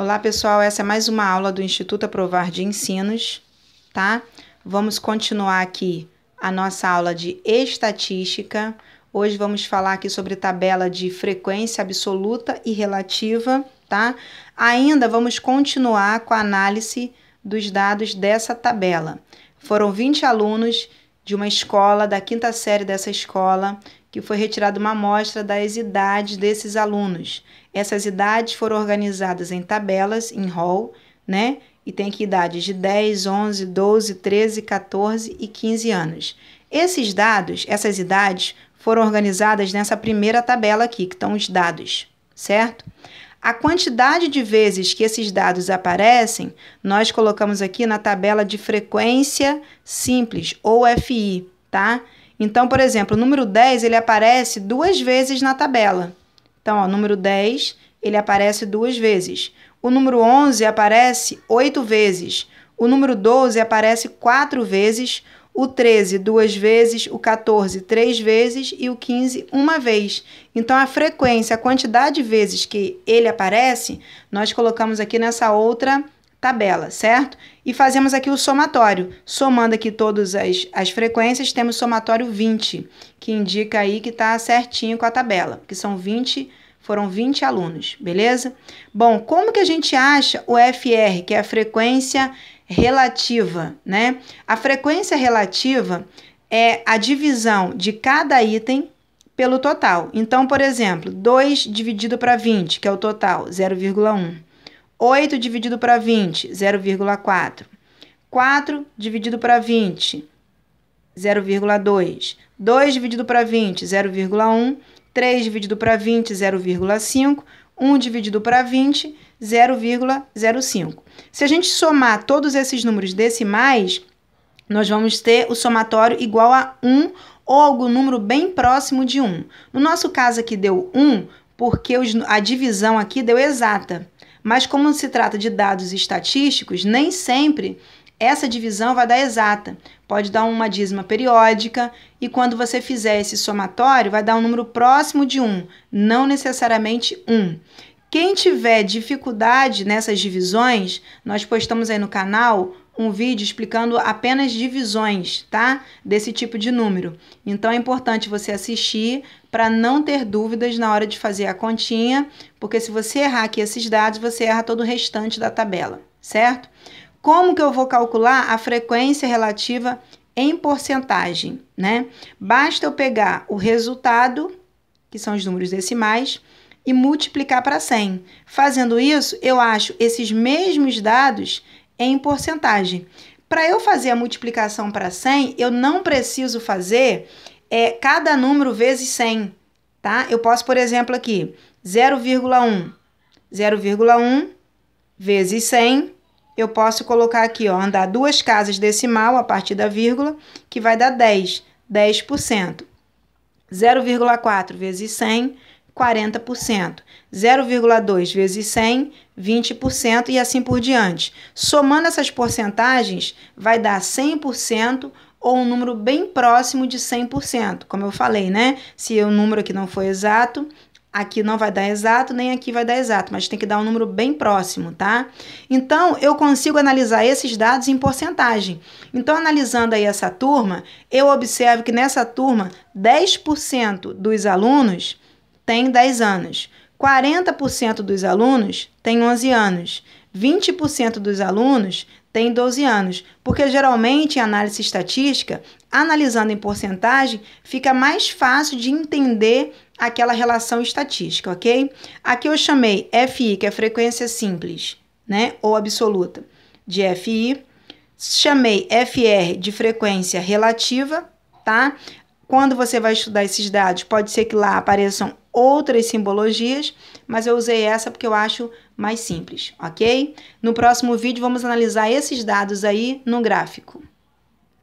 Olá, pessoal, essa é mais uma aula do Instituto Aprovar de Ensinos, tá? Vamos continuar aqui a nossa aula de estatística. Hoje vamos falar aqui sobre tabela de frequência absoluta e relativa, tá? Ainda vamos continuar com a análise dos dados dessa tabela. Foram 20 alunos de uma escola, da quinta série dessa escola, que foi retirada uma amostra das idades desses alunos. Essas idades foram organizadas em tabelas, em rol, né? E tem aqui idades de 10, 11, 12, 13, 14 e 15 anos. Esses dados, essas idades, foram organizadas nessa primeira tabela aqui, que estão os dados, certo? A quantidade de vezes que esses dados aparecem, nós colocamos aqui na tabela de frequência simples, ou FI, tá? Então, por exemplo, o número 10, ele aparece 2 vezes na tabela. Então, ó, o número 10, ele aparece 2 vezes. O número 11 aparece 8 vezes. O número 12 aparece 4 vezes. O 13, 2 vezes. O 14, 3 vezes. E o 15, 1 vez. Então, a frequência, a quantidade de vezes que ele aparece, nós colocamos aqui nessa outra tabela, certo? E fazemos aqui o somatório. Somando aqui todas as frequências, temos somatório 20, que indica aí que está certinho com a tabela, que foram 20 alunos, beleza? Bom, como que a gente acha o FR, que é a frequência relativa, né? A frequência relativa é a divisão de cada item pelo total. Então, por exemplo, 2 dividido para 20, que é o total, 0,1. 8 dividido para 20, 0,4. 4 dividido para 20, 0,2. 2 dividido para 20, 0,1. 3 dividido para 20, 0,5. 1 dividido para 20, 0,05. Se a gente somar todos esses números decimais, nós vamos ter o somatório igual a 1 ou algum número bem próximo de 1. No nosso caso aqui deu 1, porque a divisão aqui deu exata. Mas como se trata de dados estatísticos, nem sempre essa divisão vai dar exata. Pode dar uma dízima periódica e quando você fizer esse somatório, vai dar um número próximo de 1, não necessariamente 1. Quem tiver dificuldade nessas divisões, nós postamos aí no canal um vídeo explicando apenas divisões, tá? Desse tipo de número. Então, é importante você assistir para não ter dúvidas na hora de fazer a continha, porque se você errar aqui esses dados, você erra todo o restante da tabela, certo? Como que eu vou calcular a frequência relativa em porcentagem, né? Basta eu pegar o resultado, que são os números decimais, e multiplicar para 100. Fazendo isso, eu acho esses mesmos dados em porcentagem. Para eu fazer a multiplicação para 100, eu não preciso fazer cada número vezes 100, tá? Eu posso, por exemplo, aqui, 0,1. 0,1 vezes 100, eu posso colocar aqui, ó, andar 2 casas decimal a partir da vírgula, que vai dar 10, 10%. 0,4 vezes 100, 40%. 0,2 vezes 100, 20% e assim por diante. Somando essas porcentagens, vai dar 100% ou um número bem próximo de 100%. Como eu falei, né? Se o número aqui não for exato, aqui não vai dar exato, nem aqui vai dar exato, mas tem que dar um número bem próximo, tá? Então, eu consigo analisar esses dados em porcentagem. Então, analisando aí essa turma, eu observo que nessa turma, 10% dos alunos tem 10 anos, 40% dos alunos tem 11 anos, 20% dos alunos tem 12 anos, porque geralmente em análise estatística, analisando em porcentagem, fica mais fácil de entender aquela relação estatística, ok? Aqui eu chamei FI, que é frequência simples, né, ou absoluta, de FI, chamei FR de frequência relativa, tá? Quando você vai estudar esses dados, pode ser que lá apareçam outras simbologias, mas eu usei essa porque eu acho mais simples, ok? No próximo vídeo, vamos analisar esses dados aí no gráfico.